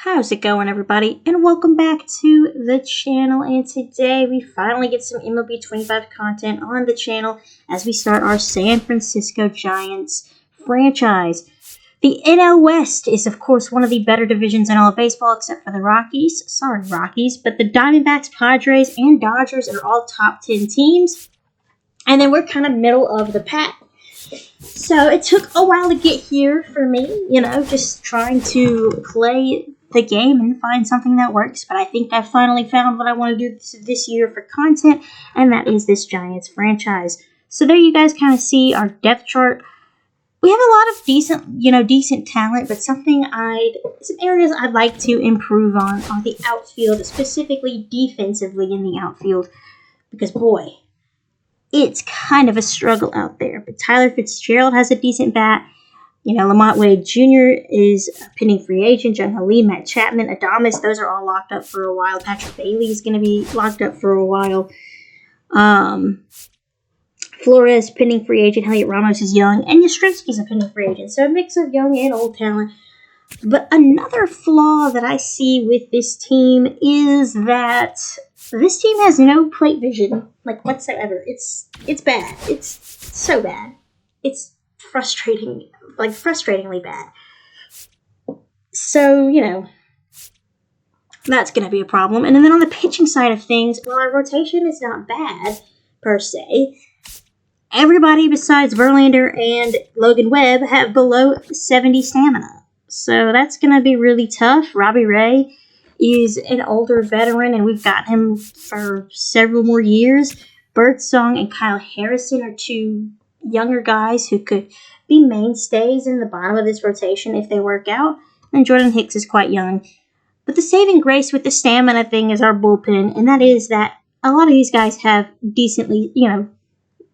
How's it going, everybody? And welcome back to the channel. And today we finally get some MLB 25 content on the channel as we start our San Francisco Giants franchise. The NL West is, of course, one of the better divisions in all of baseball, except for the Rockies. Sorry, Rockies. But the Diamondbacks, Padres, and Dodgers are all top 10 teams. And then we're kind of middle of the pack. So it took a while to get here for me, just trying to play the game and find something that works. But I think I finally found what I want to do this year for content, and that is this Giants franchise. So there you guys kind of see our depth chart. We have a lot of decent talent, but some areas I'd like to improve on the outfield, specifically defensively in the outfield, because boy, it's kind of a struggle out there. But Tyler Fitzgerald has a decent bat. Lamont Wade Jr. is a pending free agent. John Halee, Matt Chapman, Adames, those are all locked up for a while. Patrick Bailey is going to be locked up for a while. Flores, pending free agent. Heliot Ramos is young. And Yastrzemski's a pending free agent. So a mix of young and old talent. But another flaw that I see with this team is that this team has no plate vision, whatsoever. It's bad. It's so bad. It's frustratingly bad. So, that's going to be a problem. And then on the pitching side of things, while our rotation is not bad, per se, everybody besides Verlander and Logan Webb have below 70 stamina. So that's going to be really tough. Robbie Ray is an older veteran, and we've got him for several more years. Birdsong and Kyle Harrison are two younger guys who could be mainstays in the bottom of this rotation if they work out. And Jordan Hicks is quite young. But the saving grace with the stamina thing is our bullpen, and that is that a lot of these guys have decently,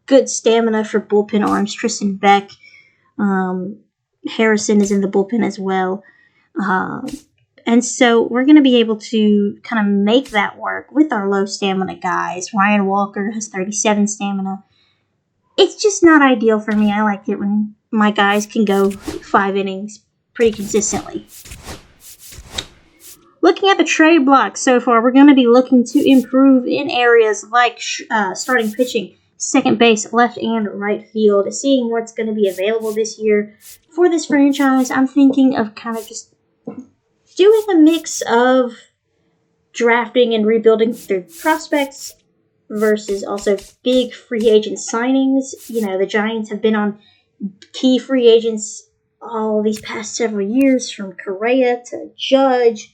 good stamina for bullpen arms. Tristan Beck, Harrison is in the bullpen as well. And so we're going to be able to kind of make that work with our low stamina guys. Ryan Walker has 37 stamina. It's just not ideal for me. I like it when my guys can go 5 innings pretty consistently. Looking at the trade block so far, we're going to be looking to improve in areas like starting pitching, second base, left and right field. Seeing what's going to be available this year for this franchise, I'm thinking of kind of just doing a mix of drafting and rebuilding through prospects versus also big free agent signings. The Giants have been on key free agents all these past several years, from Correa to Judge.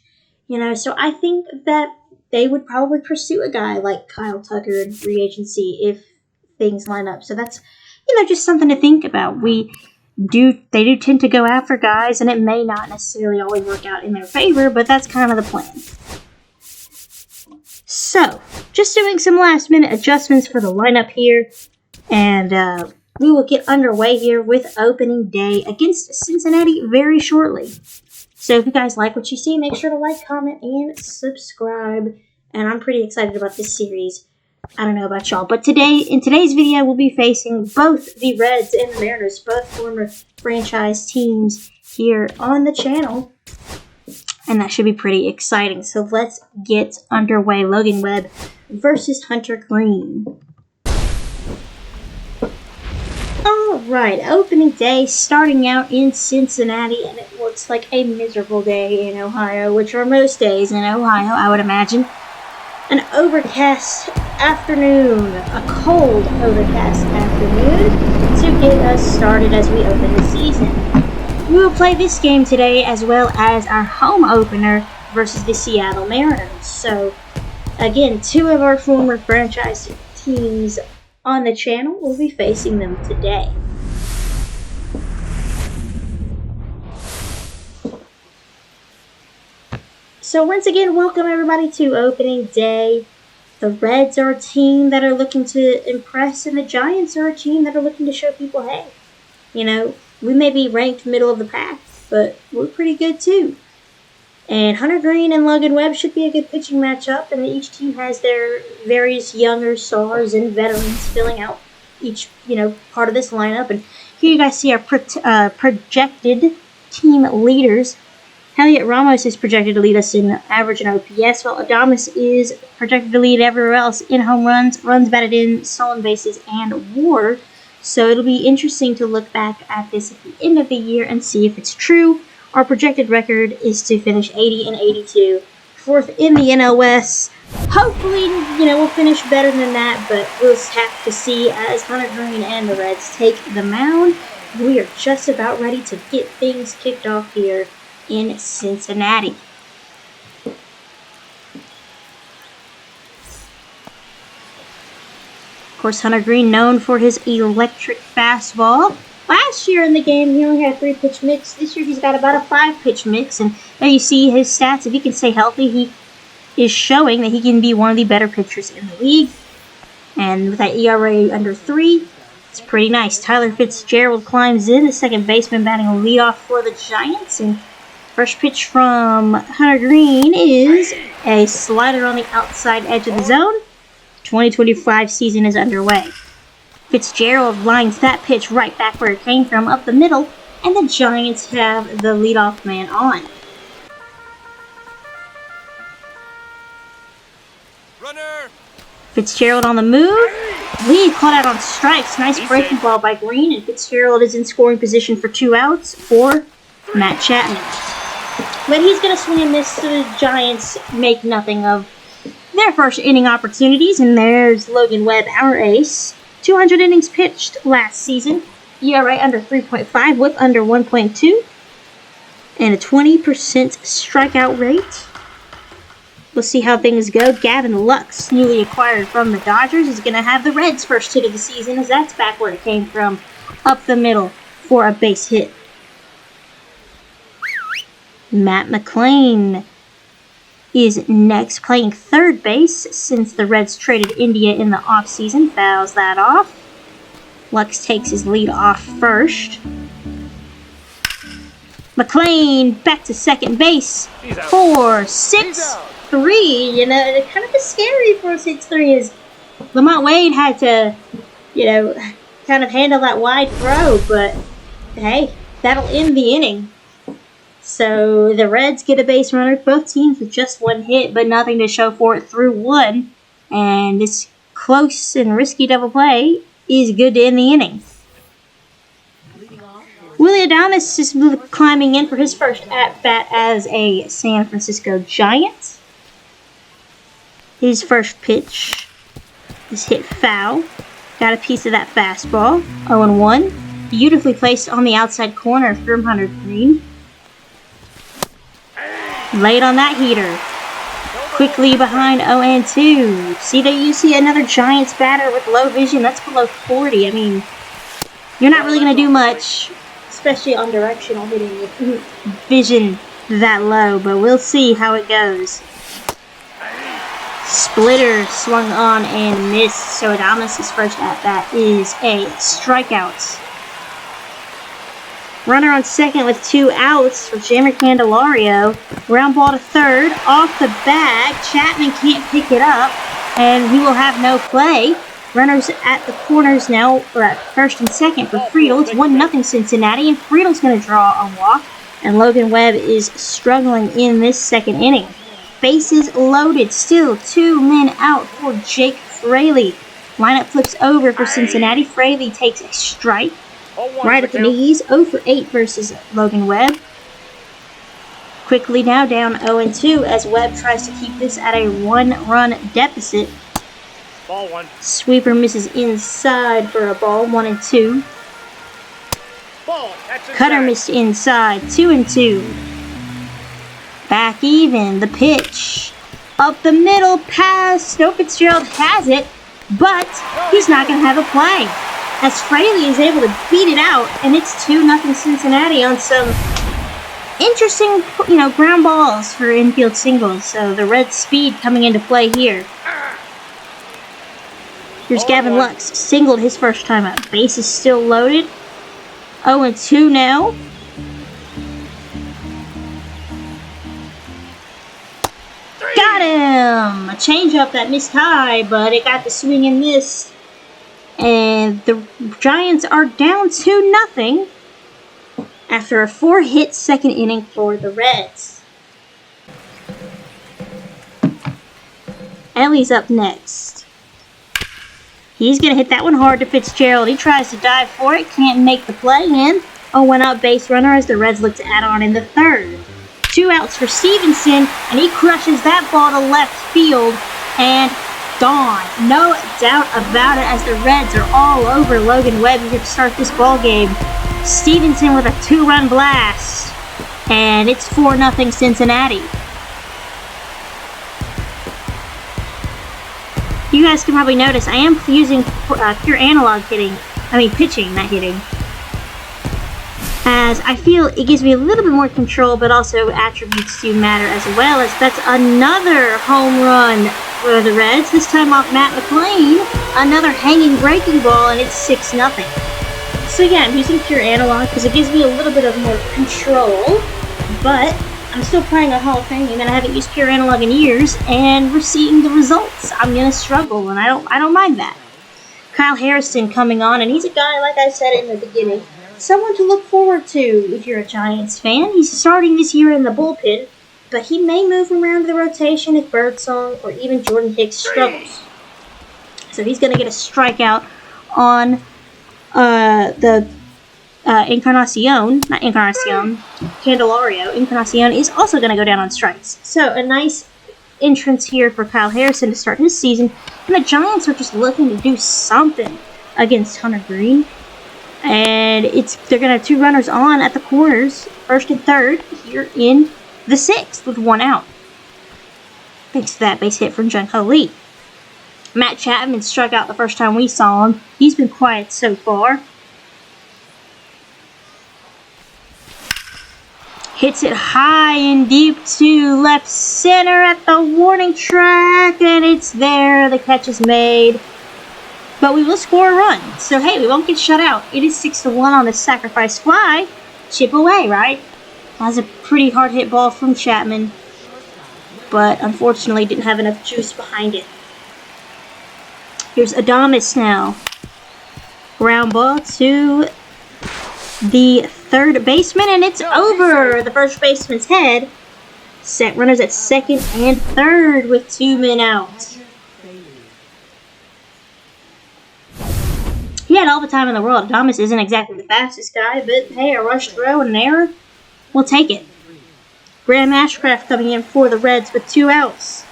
So I think that they would probably pursue a guy like Kyle Tucker in free agency if things line up. So that's, just something to think about. They do tend to go after guys, and it may not necessarily always work out in their favor, but that's kind of the plan. So, just doing some last-minute adjustments for the lineup here, and we will get underway here with opening day against Cincinnati very shortly. So if you guys like what you see, make sure to like, comment, and subscribe. And I'm pretty excited about this series. I don't know about y'all, but in today's video, we'll be facing both the Reds and the Mariners, both former franchise teams here on the channel. And that should be pretty exciting. So let's get underway. Logan Webb versus Hunter Green. Alright, opening day starting out in Cincinnati, and it looks like a miserable day in Ohio, which are most days in Ohio, I would imagine. An overcast afternoon, a cold overcast afternoon to get us started as we open the season. We will play this game today as well as our home opener versus the Seattle Mariners. So, again, two of our former franchise teams on the channel will be facing them today. So once again, welcome everybody to opening day. The Reds are a team that are looking to impress, and the Giants are a team that are looking to show people, hey, we may be ranked middle of the pack, but we're pretty good too. And Hunter Green and Logan Webb should be a good pitching matchup, and each team has their various younger stars and veterans filling out each, part of this lineup. And here you guys see our projected team leaders Heliot Ramos is projected to lead us in average and OPS, while Adames is projected to lead everywhere else in home runs, runs batted in, stolen bases, and WAR. So it'll be interesting to look back at this at the end of the year and see if it's true. Our projected record is to finish 80 and 82, fourth in the NL West. Hopefully, we'll finish better than that, but we'll have to see as Hunter Green and the Reds take the mound. We are just about ready to get things kicked off here in Cincinnati. Of course, Hunter Green known for his electric fastball. Last year in the game, he only had a 3-pitch mix. This year, he's got about a 5-pitch mix. And there you see his stats. If he can stay healthy, he is showing that he can be one of the better pitchers in the league. And with that ERA under 3, it's pretty nice. Tyler Fitzgerald climbs in, the second baseman batting a leadoff for the Giants. And first pitch from Hunter Green is a slider on the outside edge of the zone. 2025 season is underway. Fitzgerald lines that pitch right back where it came from, up the middle, and the Giants have the leadoff man on. Runner. Fitzgerald on the move. Lead caught out on strikes. Nice breaking ball by Green, and Fitzgerald is in scoring position for 2 outs for Matt Chapman. But he's going to swing and miss, so the Giants make nothing of their first inning opportunities, and there's Logan Webb, our ace. 200 innings pitched last season. ERA under 3.5, whip under 1.2, and a 20% strikeout rate. We'll see how things go. Gavin Lux, newly acquired from the Dodgers, is going to have the Reds' first hit of the season, as that's back where it came from, up the middle for a base hit. Matt McLain is next, playing third base since the Reds traded India in the offseason. Fouls that off. Lux takes his lead off first. McLain back to second base for 6-3. Kind of scary for 6-3 is Lamont Wade had to, kind of handle that wide throw, but hey, that'll end the inning. So the Reds get a base runner, both teams with just 1 hit, but nothing to show for it through 1. And this close and risky double play is good to end the inning. Willie Adames is climbing in for his first at-bat as a San Francisco Giant. His first pitch is hit foul. Got a piece of that fastball. 0-1. Beautifully placed on the outside corner from Hunter Green. Late on that heater. Quickly behind 0-2. See that you see another Giants batter with low vision. That's below 40. I mean, you're not really going to do much, especially on directional hitting with vision that low. But we'll see how it goes. Splitter swung on and missed. So Adames' first at-bat is a strikeout. Runner on second with 2 outs for Jammer Candelario. Ground ball to third. Off the bag. Chapman can't pick it up. And he will have no play. Runners at the corners now, or at first and second for Friedel. It's 1-0 Cincinnati. And Friedel's going to draw a walk. And Logan Webb is struggling in this second inning. Bases loaded. Still 2 men out for Jake Fraley. Lineup flips over for Cincinnati. Fraley takes a strike. Right at the knees, 0-8 versus Logan Webb. Quickly now down 0-2 as Webb tries to keep this at a 1-run deficit. Ball 1. Sweeper misses inside for a ball, 1-2. Cutter missed inside, 2-2. Back even, the pitch. Up the middle, pass. No, Fitzgerald has it, but he's not going to have a play. As Fraley is able to beat it out, and it's 2-0 Cincinnati on some interesting, ground balls for infield singles. So the Reds' speed coming into play here. Here's Gavin Lux, singled his first time out. Base is still loaded. 0-2 now. Got him! A changeup that missed high, but it got the swing and miss. And the Giants are down 2-0 after a 4-hit second inning for the Reds. Ellie's up next. He's going to hit that one hard to Fitzgerald. He tries to dive for it, can't make the play, and a one-out base runner as the Reds look to add on in the third. 2 outs for Stevenson, and he crushes that ball to left field, and gone. No doubt about it, as the Reds are all over Logan Webb here to start this ball game. Stevenson with a 2-run blast, and it's 4-0 Cincinnati. You guys can probably notice I am using pure analog pitching, not hitting. As I feel it gives me a little bit more control, but also attributes do matter as well, as that's another home run for the Reds, this time off Matt McLean. Another hanging breaking ball, and it's 6-0. So yeah, I'm using pure analog because it gives me a little bit of more control, but I'm still playing a Hall of Fame, and I haven't used pure analog in years, and we're seeing the results. I'm gonna struggle, and I don't mind that. Kyle Harrison coming on, and he's a guy, like I said in the beginning, someone to look forward to if you're a Giants fan. He's starting this year in the bullpen, but he may move around the rotation if Birdsong or even Jordan Hicks struggles. So he's gonna get a strikeout on the Candelario. Encarnacion is also going to go down on strikes. So a nice entrance here for Kyle Harrison to start his season. And the Giants are just looking to do something against Hunter Green. And they're going to have 2 runners on at the corners, first and third, here in the 6th with 1 out. Thanks to that base hit from Jung-Ho Lee. Matt Chapman struck out the first time we saw him. He's been quiet so far. Hits it high and deep to left center at the warning track, and it's there. The catch is made. But we will score a run. So, hey, we won't get shut out. It is 6-1 on the sacrifice fly. Chip away, right? That's a pretty hard hit ball from Chapman, but unfortunately didn't have enough juice behind it. Here's Adames now. Ground ball to the third baseman, and it's over the first baseman's head. Set runners at second and third with 2 men out. He had all the time in the world. Adames isn't exactly the fastest guy, but hey, a rush throw and an error, we'll take it. Graham Ashcraft coming in for the Reds with 2 outs.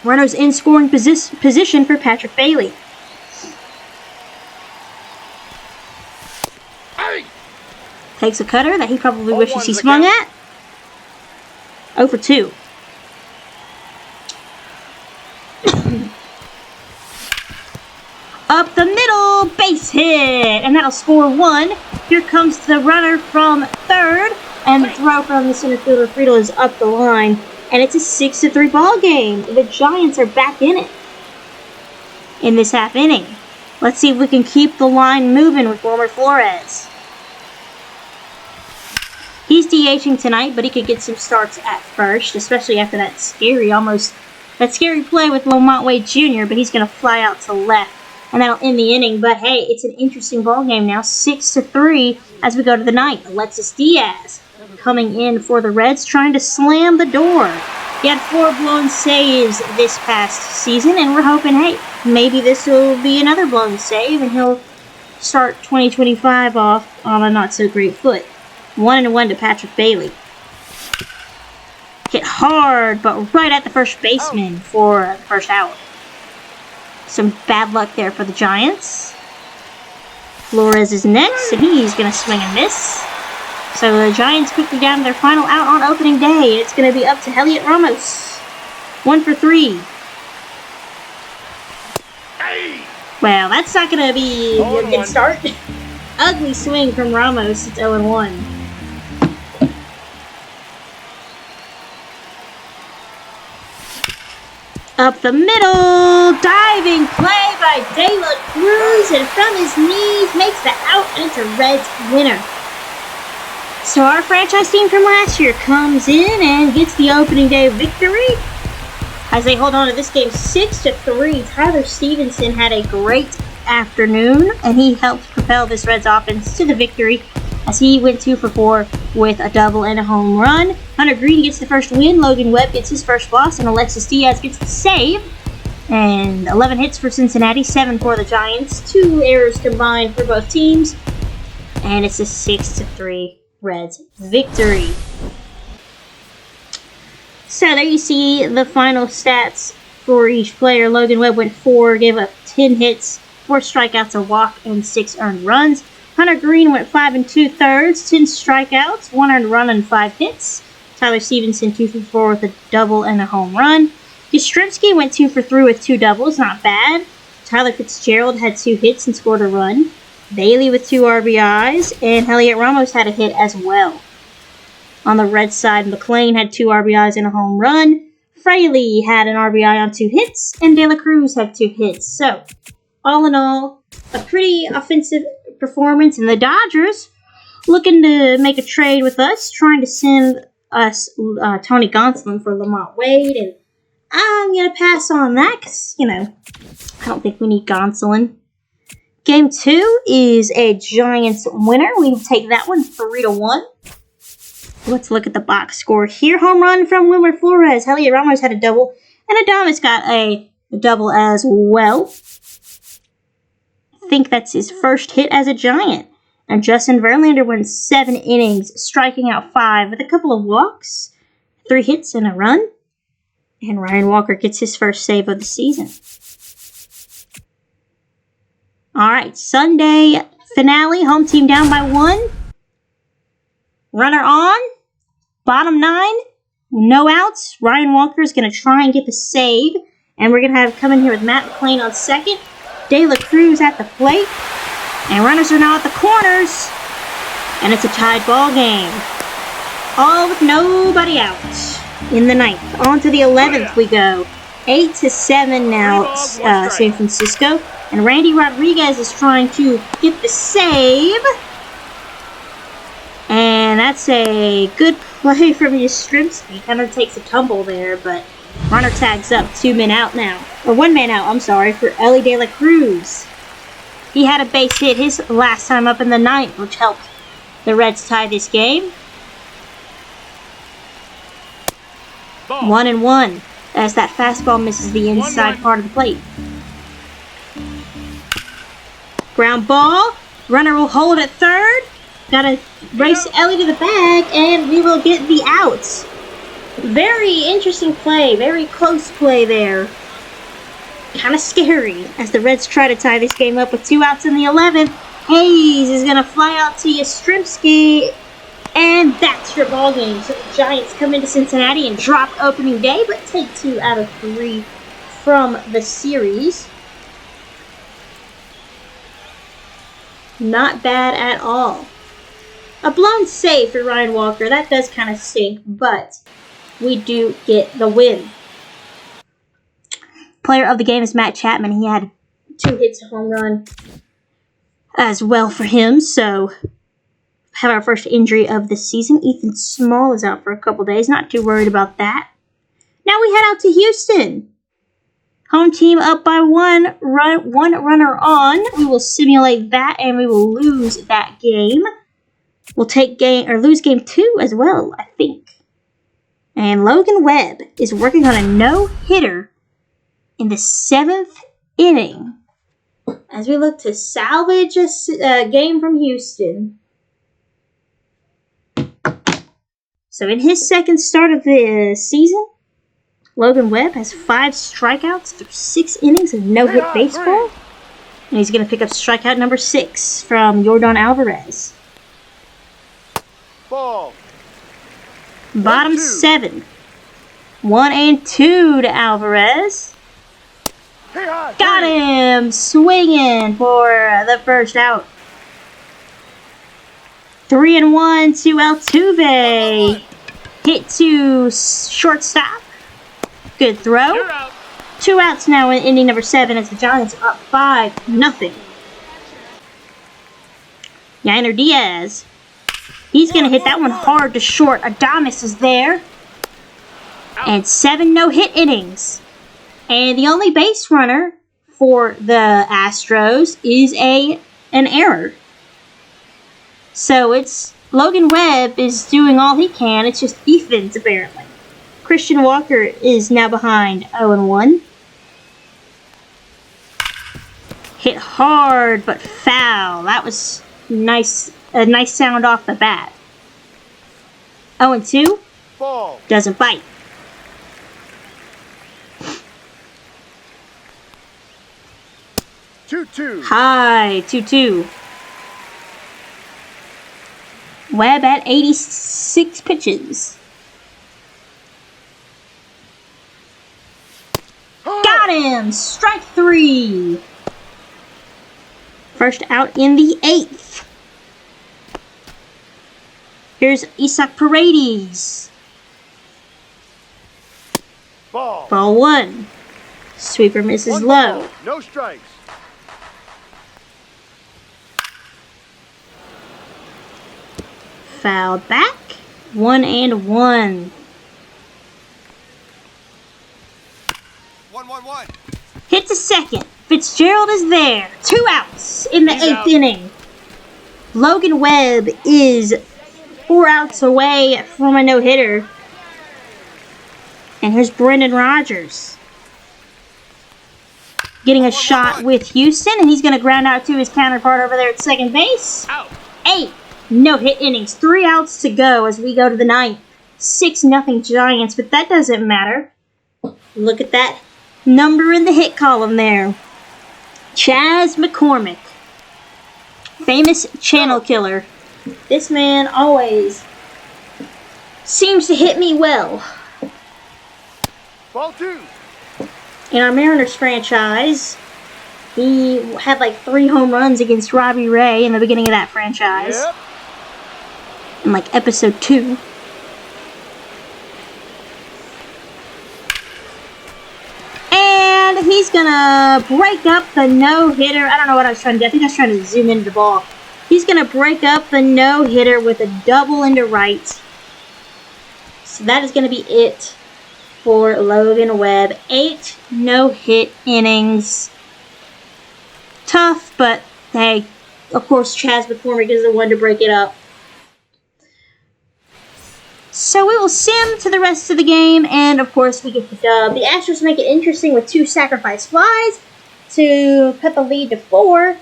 Runners in scoring position for Patrick Bailey. Takes a cutter that he probably wishes he swung at. 0 for 2. Up the middle, base hit, and that'll score 1. Here comes the runner from third, and the throw from the center fielder Friedel is up the line, and it's a 6-3 ball game. The Giants are back in it in this half inning. Let's see if we can keep the line moving with Wilmer Flores. He's DHing tonight, but he could get some starts at first, especially after that scary play with Lamont Wade Jr., but he's going to fly out to left, and that'll end the inning. But hey, it's an interesting ball game now, 6-3 as we go to the ninth. Alexis Diaz coming in for the Reds, trying to slam the door. He had 4 blown saves this past season, and we're hoping, hey, maybe this will be another blown save, and he'll start 2025 off on a not-so-great foot. 1-1 to Patrick Bailey. Hit hard, but right at the first baseman for the first out. Some bad luck there for the Giants. Flores is next, and he's going to swing and miss. So the Giants quickly down to their final out on opening day. It's going to be up to Heliot Ramos. 1 for 3. Well, that's not going to be a good start. Ugly swing from Ramos. It's 0-1. Up the middle, diving play by De La Cruz, and from his knees makes the out, and it's a Reds winner. So our franchise team from last year comes in and gets the opening day victory as they hold on to this game 6-3. Tyler Stevenson had a great afternoon, and he helped propel this Reds offense to the victory as he went 2 for 4 with a double and a home run. Hunter Green gets the first win, Logan Webb gets his first loss, and Alexis Diaz gets the save. And 11 hits for Cincinnati, 7 for the Giants. 2 errors combined for both teams. And it's a 6-3 Reds victory. So there you see the final stats for each player. Logan Webb went 4, gave up 10 hits, 4 strikeouts, a walk, and 6 earned runs. Hunter Green went 5 2/3, 10 strikeouts, 1 earned run, and 5 hits. Tyler Stevenson 2 for 4 with a double and a home run. Yastrzemski went 2 for 3 with 2 doubles, not bad. Tyler Fitzgerald had 2 hits and scored a run. Bailey with 2 RBIs, and Heliot Ramos had a hit as well. On the Red side, McLean had 2 RBIs and a home run. Fraley had an RBI on 2 hits, and De La Cruz had 2 hits. So, all in all, a pretty offensive performance. And the Dodgers looking to make a trade with us, trying to send us Tony Gonsolin for Lamont Wade. And I'm going to pass on that because, I don't think we need Gonsolin. Game 2 is a Giants winner. We will take that one 3-1. Let's look at the box score here. Home run from Wilmer Flores. Heliot Ramos had a double, and Adames got a double as well. I think that's his first hit as a Giant. And Justin Verlander went 7 innings, striking out 5 with a couple of walks, 3 hits and a run. And Ryan Walker gets his first save of the season. Alright, Sunday finale. Home team down by 1. Runner on. Bottom 9. No outs. Ryan Walker is going to try and get the save. And we're going to have come in here with Matt McLean on second. De La Cruz at the plate. And runners are now at the corners. And it's a tied ball game. All with nobody out in the 9th. On to the 11th we go. 8-7 now, San Francisco. And Randy Rodriguez is trying to get the save. And that's a good play from Yastrzemski. Kind of takes a tumble there, but runner tags up. 2 men out now. Or 1 man out, I'm sorry, for Ellie De La Cruz. He had a base hit his last time up in the 9th, which helped the Reds tie this game. 1-1, as that fastball misses the inside part of the plate. Ground ball. Runner will hold at third. Gotta race Ellie to the bag, and we will get the outs. Very interesting play. Very close play there. Kind of scary as the Reds try to tie this game up with 2 outs in the 11th. Hayes is going to fly out to Yastrzemski, and that's your ball game. So the Giants come into Cincinnati and drop opening day, but take 2 out of 3 from the series. Not bad at all. A blown save for Ryan Walker. That does kind of stink, but we do get the win. Player of the game is Matt Chapman. He had 2 hits, a home run as well for him. So, have our first injury of the season. Ethan Small is out for a couple days. Not too worried about that. Now we head out to Houston. Home team up by 1 runner on. We will simulate that, and we will lose that game. We'll lose game 2 as well, I think. And Logan Webb is working on a no-hitter in the 7th inning as we look to salvage a game from Houston. So in his second start of the season, Logan Webb has 5 strikeouts through 6 innings of no-hit baseball. And he's going to pick up strikeout number 6 from Yordan Alvarez. Ball. Bottom 7. 1-2 to Alvarez. Got him! Swinging for the first out. 3-1 to Altuve. Hit to shortstop. Good throw. 2 outs now in inning number 7 as the Giants are up 5-0. Yainer Diaz. He's going to hit that one hard to short. Adames is there. And 7 no-hit innings. And the only base runner for the Astros is an error. So it's Logan Webb is doing all he can. It's just defense, apparently. Christian Walker is now behind 0-1. Hit hard, but foul. That was nice. A nice sound off the bat. 0-2. Ball. Doesn't bite. 2-2. High. 2-2. Webb at 86 pitches. Got him! Strike 3. First out in the 8th. Here's Isaac Paredes. Ball. Ball 1. Sweeper misses One low. ball, no strikes. Fouled back. 1-1. 1-1-1. Hit to second. Fitzgerald is there. 2 outs in the He's 8th out. inning. Logan Webb is 4 outs away from a no-hitter. And here's Brendan Rodgers getting a shot with Houston, and he's going to ground out to his counterpart over there at second base. Out. 8 no-hit innings. 3 outs to go as we go to the 9th. 6-0 Giants, but that doesn't matter. Look at that number in the hit column there. Chas McCormick. Famous channel killer. This man always seems to hit me well. Ball 2. In our Mariners franchise, he had like 3 home runs against Robbie Ray in the beginning of that franchise. Yep. In like episode 2. And he's gonna break up the no-hitter. I don't know what I was trying to do. I think I was trying to zoom into the ball. He's gonna break up the no-hitter with a double into right. So that is gonna be it for Logan Webb. 8 no-hit innings. Tough, but hey, of course Chas McCormick is the one to break it up. So we will sim to the rest of the game, and of course we get the dub. The Astros make it interesting with 2 sacrifice flies to cut the lead to 4.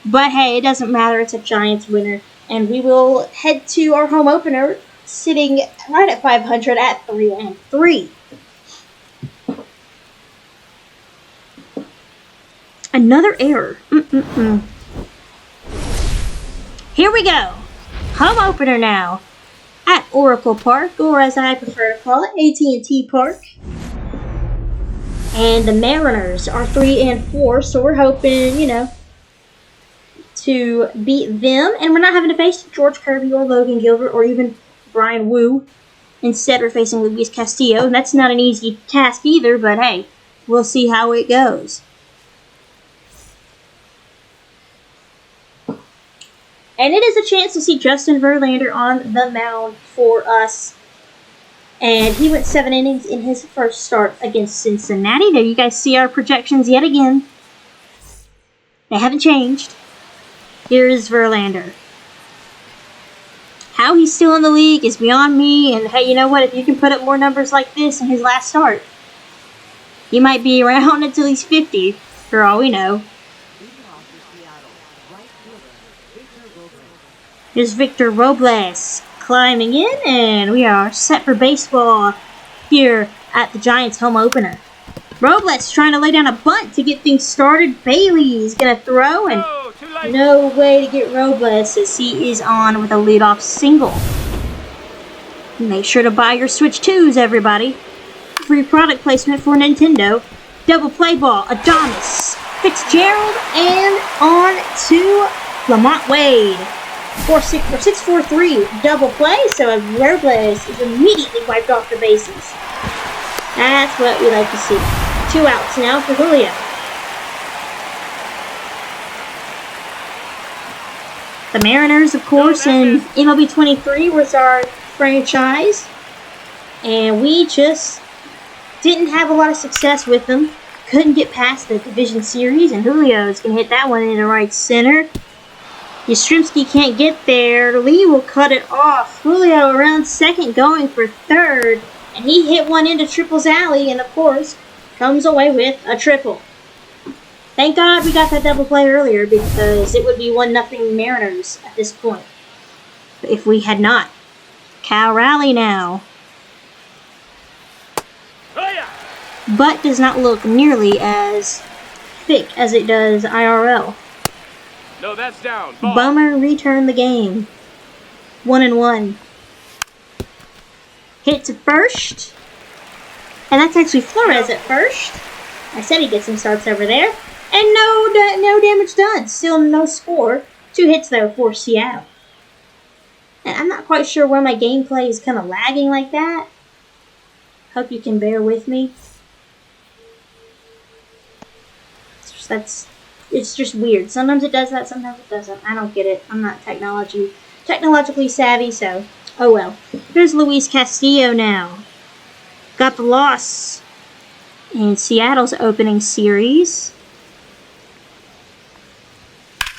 But hey, it doesn't matter. It's a Giants winner. And we will head to our home opener, sitting right at 500 at 3-3. Another error. Here we go. Home opener now. At Oracle Park, or as I prefer to call it, AT&T Park. And the Mariners are 3-4, so we're hoping, to beat them. And we're not having to face George Kirby or Logan Gilbert or even Brian Wu. Instead, we're facing Luis Castillo. And that's not an easy task either, but hey, we'll see how it goes. And it is a chance to see Justin Verlander on the mound for us. And he went 7 innings in his first start against Cincinnati. There you guys see our projections yet again. They haven't changed. Here is Verlander. How he's still in the league is beyond me. And hey, you know what? If you can put up more numbers like this in his last start, he might be around until he's 50, for all we know. Here's Victor Robles climbing in, and we are set for baseball here at the Giants home opener. Robles trying to lay down a bunt to get things started. Bailey is going to throw, and no way to get Robles as he is on with a leadoff single. Make sure to buy your Switch 2s, everybody. Free product placement for Nintendo. Double play ball, Adames, Fitzgerald, and on to Lamont Wade. 6-4-3 double play, so Robles is immediately wiped off the bases. That's what we like to see. 2 outs now for Julio. The Mariners, of course, in MLB 23 was our franchise, and we just didn't have a lot of success with them. Couldn't get past the division series, and Julio is going to hit that one in the right center. Yastrzemski can't get there. Lee will cut it off. Julio around second going for third. And he hit one into Triple's alley and, of course, comes away with a triple. Thank God we got that double play earlier because it would be 1-0 Mariners at this point. If we had not. Cal Raleigh now. But does not look nearly as thick as it does IRL. No, that's down. Ball. Bummer returned the game. 1-1. Hit to first. And that's actually Flores at first. I said he gets some starts over there. And no damage done. Still no score. 2 hits though for Seattle. And I'm not quite sure why my gameplay is kind of lagging like that. Hope you can bear with me. It's just weird. Sometimes it does that, sometimes it doesn't. I don't get it. I'm not technologically savvy, so oh well. Here's Luis Castillo now. Got the loss in Seattle's opening series.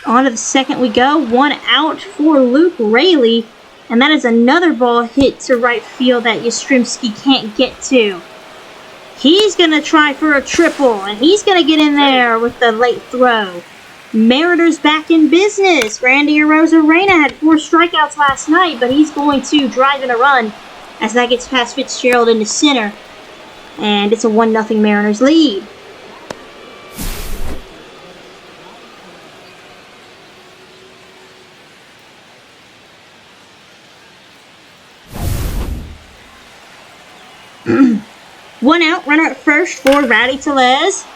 On to the second we go. 1 out for Luke Raley. And that is another ball hit to right field that Yastrzemski can't get to. He's going to try for a triple, and he's going to get in there with the late throw. Mariners back in business. Randy Arozarena had 4 strikeouts last night, but he's going to drive in a run as that gets past Fitzgerald into center. And it's a 1-0 Mariners lead. One out, runner at first for Rowdy Tellez.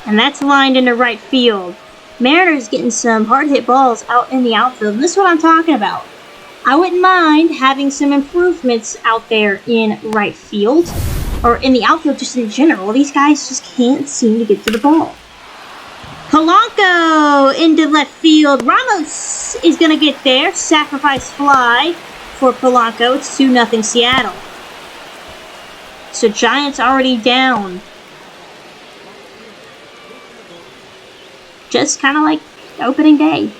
And that's lined into right field. Mariners getting some hard-hit balls out in the outfield. And this is what I'm talking about. I wouldn't mind having some improvements out there in right field. Or in the outfield just in general. These guys just can't seem to get to the ball. Polanco into left field. Ramos is going to get there. Sacrifice fly for Polanco. It's 2-0 Seattle. So Giants already down. Just kind of like opening day.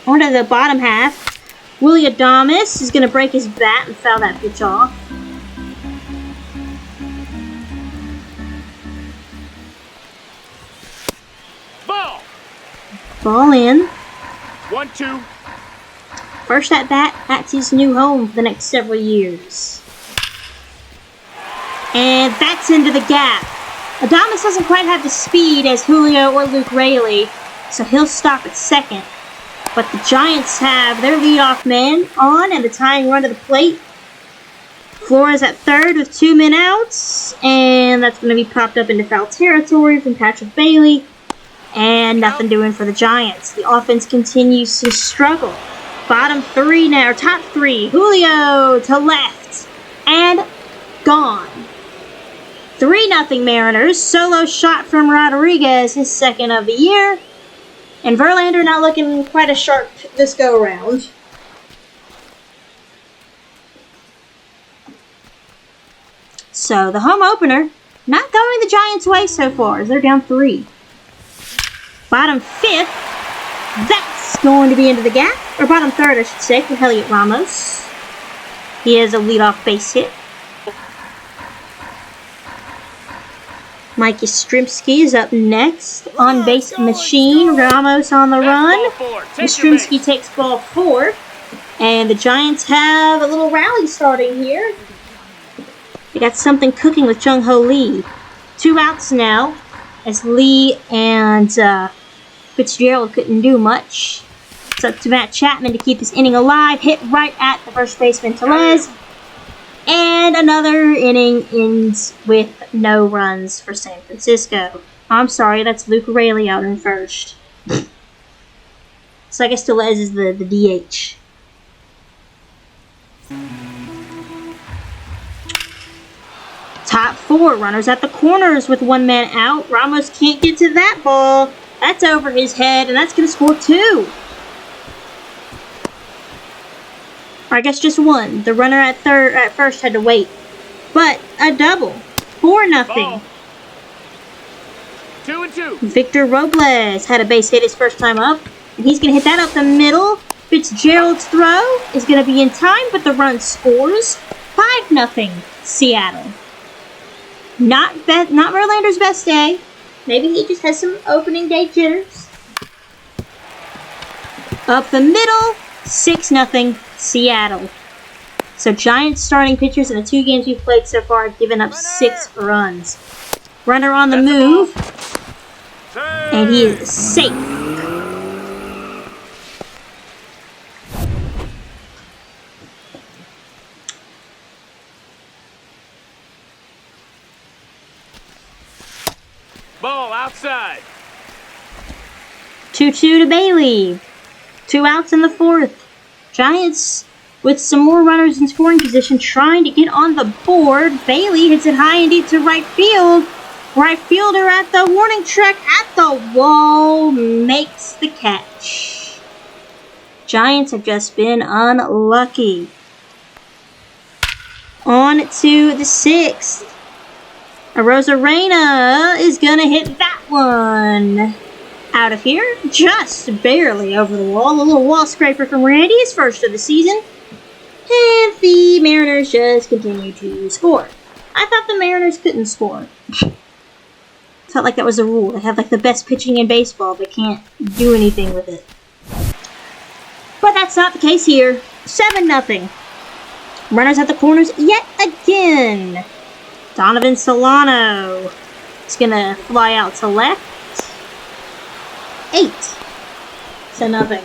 On to the bottom half. Willie Adames is going to break his bat and foul that pitch off. Ball in. 1-2. First at bat, that's his new home for the next several years. And that's into the gap. Adames doesn't quite have the speed as Julio or Luke Raley, so he'll stop at second. But the Giants have their leadoff man on and the tying run to the plate. Flores at third with 2 men outs, and that's going to be popped up into foul territory from Patrick Bailey. And nothing doing for the Giants. The offense continues to struggle. Bottom 3 now, or top 3. Julio to left. And gone. 3-0 Mariners. Solo shot from Rodriguez, his second of the year. And Verlander not looking quite as sharp this go-around. So the home opener, not going the Giants' way so far, as they're down 3. Bottom 5th, that's going to be into the gap. Or bottom 3rd, I should say, for Heliot Ramos. He has a leadoff base hit. Mike Yastrzemski is up next. On base machine, Ramos on the run. Yastrzemski takes ball 4. And the Giants have a little rally starting here. They got something cooking with Jung Ho Lee. 2 outs now, as Lee and Fitzgerald couldn't do much. It's up to Matt Chapman to keep this inning alive. Hit right at the first baseman, Tellez. And another inning ends with no runs for San Francisco. I'm sorry, that's Luke Raley out in first. So I guess Tellez is the DH. Top 4 runners at the corners with 1 man out. Ramos can't get to that ball. That's over his head, and that's going to score 2. Or I guess just 1. The runner at first had to wait. But a double. 4-0. 2-2. Victor Robles had a base hit his first time up, and he's going to hit that up the middle. Fitzgerald's throw is going to be in time, but the run scores. 5-0 Seattle. Not Verlander's best day. Maybe he just has some opening day jitters. Up the middle, 6-0 Seattle. So Giants starting pitchers in the 2 games we've played so far have given up 6 runs. Runner on the move, and he is safe. Ball outside. 2-2 to Bailey. 2 outs in the 4th. Giants with some more runners in scoring position trying to get on the board. Bailey hits it high and deep to right field. Right fielder at the warning track at the wall makes the catch. Giants have just been unlucky. On to the 6th. Arozarena is going to hit that one. Out of here, just barely over the wall. A little wall scraper from Randy, his first of the season. And the Mariners just continue to score. I thought the Mariners couldn't score. Felt like that was a rule. They have like the best pitching in baseball, but can't do anything with it. But that's not the case here. 7-0. Runners at the corners yet again. Donovan Solano is going to fly out to left. 8-0.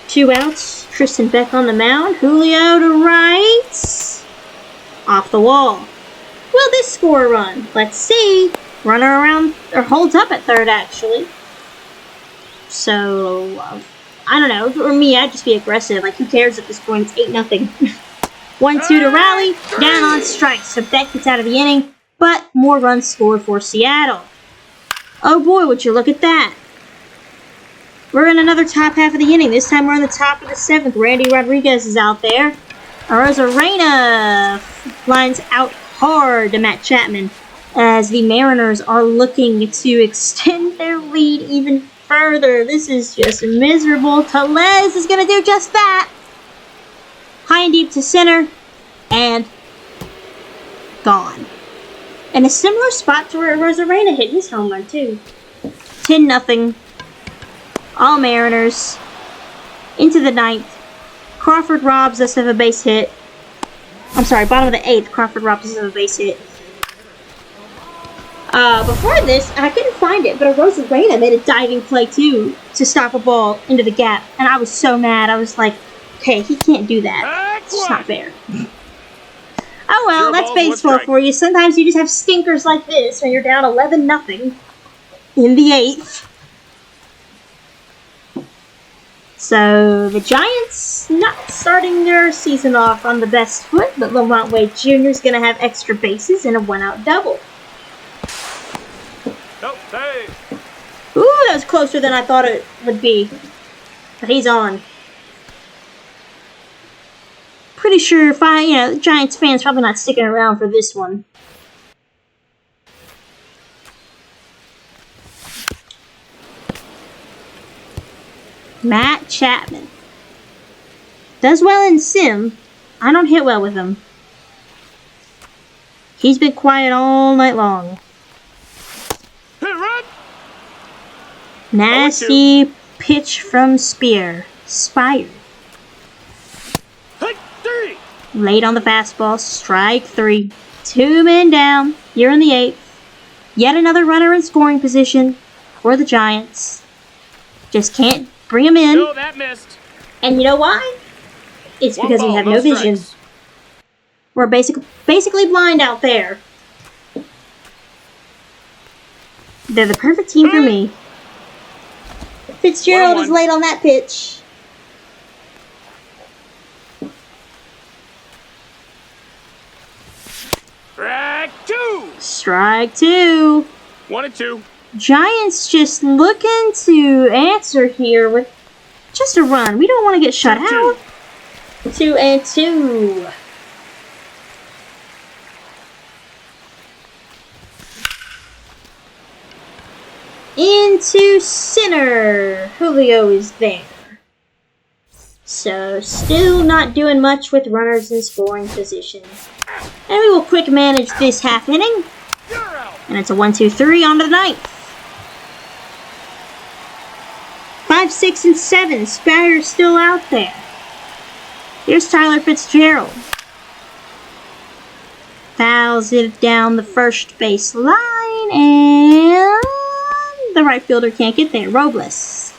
Two outs. Tristan Beck on the mound. Julio to right. Off the wall. Will this score a run? Let's see. Runner around, or holds up at third, actually. So, I don't know. For me, I'd just be aggressive. Like, who cares at this point? It's 8-0. 1-2 to Raleigh. Down on strikes. So Beck gets out of the inning. But more runs scored for Seattle. Oh boy, would you look at that. We're in another top half of the inning. This time we're in the top of the 7th. Randy Rodriguez is out there. Arozarena lines out hard to Matt Chapman as the Mariners are looking to extend their lead even further. This is just miserable. Tellez is going to do just that. High and deep to center. And gone. And a similar spot to where Arozarena hit his home run, too. 10-0. All Mariners. Into the 9th. Crawford robs us of a base hit. I'm sorry, bottom of the 8th. Crawford robs us of a base hit. Before this, I couldn't find it, but Arozarena made a diving play, too, to stop a ball into the gap. And I was so mad. I was like, okay, he can't do that. It's just not fair. Oh well, that's baseball for you. Sometimes you just have stinkers like this when you're down 11-0 in the 8th. So the Giants not starting their season off on the best foot, but Lamont Wade Jr. is going to have extra bases and a 1-out double. Nope, hey. Ooh, that was closer than I thought it would be. But he's on. Pretty sure Giants fans probably not sticking around for this one. Matt Chapman. Does well in sim. I don't hit well with him. He's been quiet all night long. Hey, run! Nasty pitch from Spire. Late on the fastball, strike 3. 2 men down. You're in the 8th. Yet another runner in scoring position for the Giants. Just can't bring him in. No, that missed. And you know why? It's because we have no vision. We're basically blind out there. They're the perfect team for me. Fitzgerald is late on that pitch. Strike 2. 1-2. Giants just looking to answer here with just a run. We don't want to get shut out. 2-2. into center. Julio is there. So, still not doing much with runners in scoring position. And we will quick manage this half inning. And it's a 1-2-3 on to the ninth. 5, 6, and 7. Spatter's still out there. Here's Tyler Fitzgerald. Fouls it down the first base line, and the right fielder can't get there. Robles.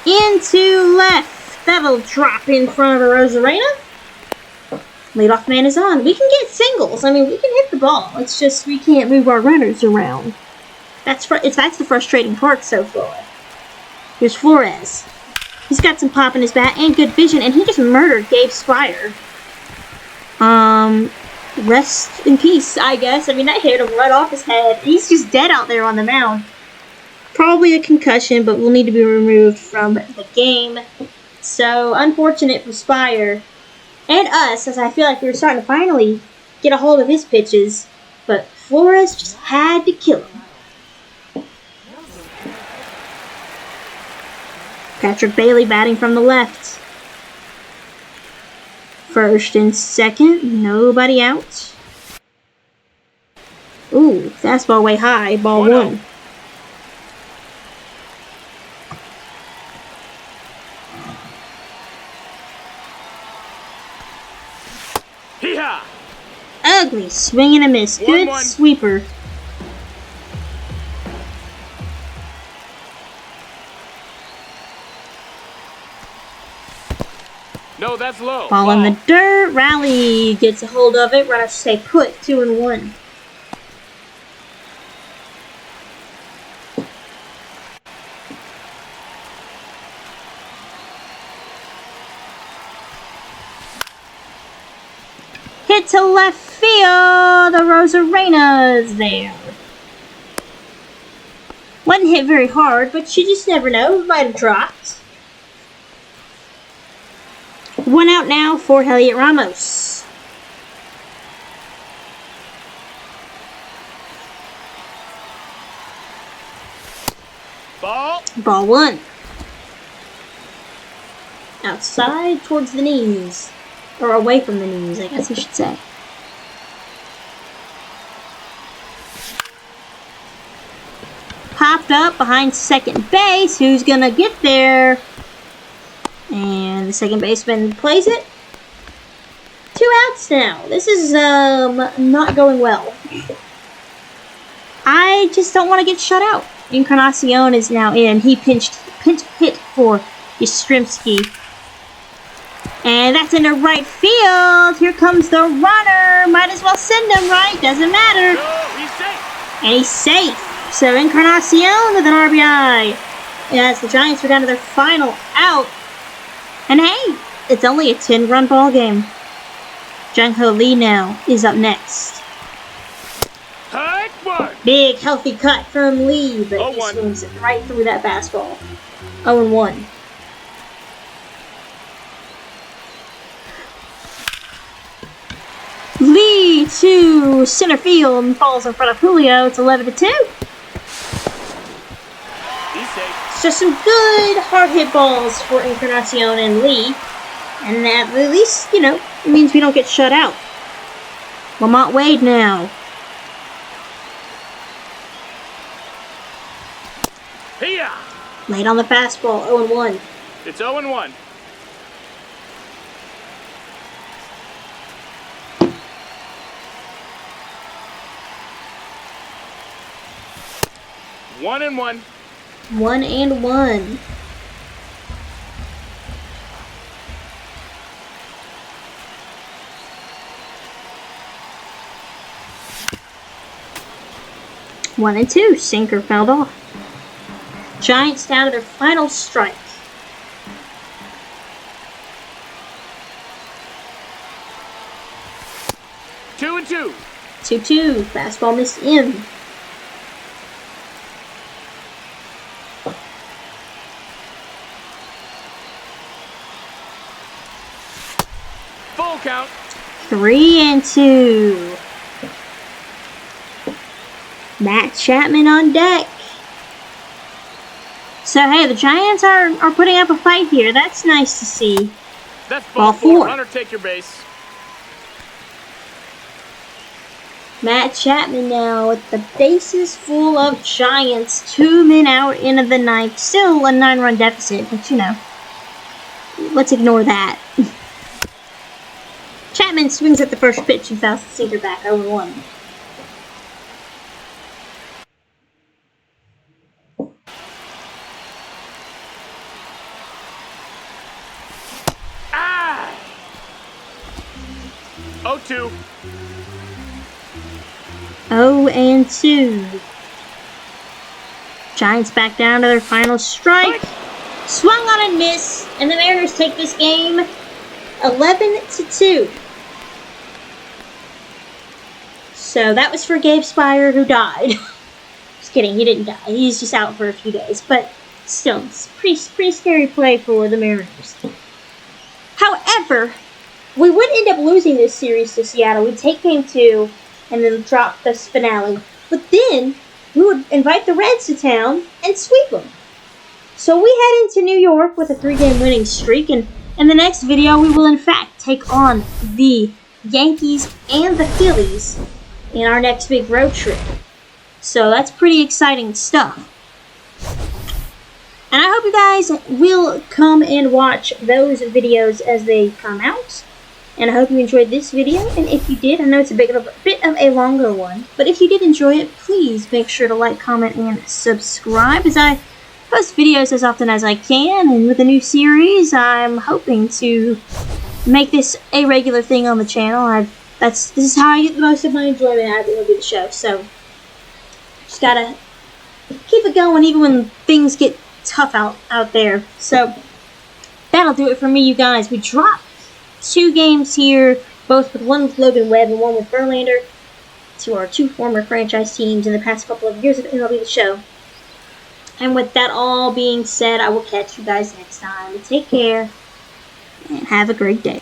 Into left. That'll drop in front of Rosarena. Leadoff man is on. We can get singles. I mean, we can hit the ball. It's just we can't move our runners around. That's the frustrating part so far. Here's Flores. He's got some pop in his bat and good vision, and he just murdered Gabe Spire. Rest in peace, I guess. I mean, that hit him right off his head. He's just dead out there on the mound. Probably a concussion, but will need to be removed from the game. So, unfortunate for Spire. And us, as I feel like we were starting to finally get a hold of his pitches. But Flores just had to kill him. Patrick Bailey batting from the left. First and second, nobody out. Ooh, fastball way high, ball 1. Hee-haw! Ugly swing and a miss. Good 1-1. Sweeper. No, that's low. Ball in the dirt. Rally gets a hold of it. Runner stay put. 2-1. Hit to left field. The Rosarena is there. Wasn't hit very hard, but you just never know. It might have dropped. 1 out now for Heliot Ramos. Ball 1. Outside towards the knees. Or away from the knees, I guess I should say. Popped up behind second base. Who's gonna get there? And the second baseman plays it. 2 outs now. This is not going well. I just don't want to get shut out. Encarnacion is now in. He pinch hit for Yastrzemski. And that's into right field. Here comes the runner. Might as well send him, right? Doesn't matter. No, he's safe. And he's safe. So Encarnacion with an RBI. As the Giants are down to their final out. And hey, it's only a 10-run ball game. Jung-Ho Lee now is up next. Big healthy cut from Lee, but he swings it right through that fastball. 0-1. Lee to center field and falls in front of Julio. It's 11-2. It's just some good hard hit balls for Encarnacion and Lee. And that at least, means we don't get shut out. Lamont Wade now. Hiya! Late on the fastball, 0-1. It's 0-1. One and one. 1-1. One and two. Sinker fouled off. Giants down to their final strike. Two and two. 2-2. Fastball missed in. Full count. 3-2. Matt Chapman on deck. So, hey, the Giants are putting up a fight here. That's nice to see. That's Ball ball 4. four. Hunter, take your base. Matt Chapman now with the bases full of Giants. 2 men out into the ninth. Still a 9-run deficit, but you know, let's ignore that. Chapman swings at the first pitch and fouls the sinker back 0-1. Ah! 0-2. 0-2. Giants back down to their final strike. Swung on and missed, and the Mariners take this game 11-2. So that was for Gabe Spire, who died. Just kidding, he didn't die. He's just out for a few days. But still, it's pretty scary play for the Mariners. However, we would end up losing this series to Seattle. We'd take game 2 and then drop the finale. But then we would invite the Reds to town and sweep them. So we head into New York with a 3-game winning streak, and in the next video we will in fact take on the Yankees and the Phillies in our next big road trip. So that's pretty exciting stuff. And I hope you guys will come and watch those videos as they come out. And I hope you enjoyed this video, and if you did, I know it's a bit of a longer one, but if you did enjoy it, please make sure to like, comment, and subscribe, as I post videos as often as I can, and with the new series, I'm hoping to make this a regular thing on the channel. This is how I get the most of my enjoyment out of the MLB show, so just gotta keep it going even when things get tough out there. So that'll do it for me, you guys. We dropped 2 games here, both with one with Logan Webb and one with Verlander, to our 2 former franchise teams in the past couple of years of MLB The Show. And with that all being said, I will catch you guys next time. Take care, and have a great day.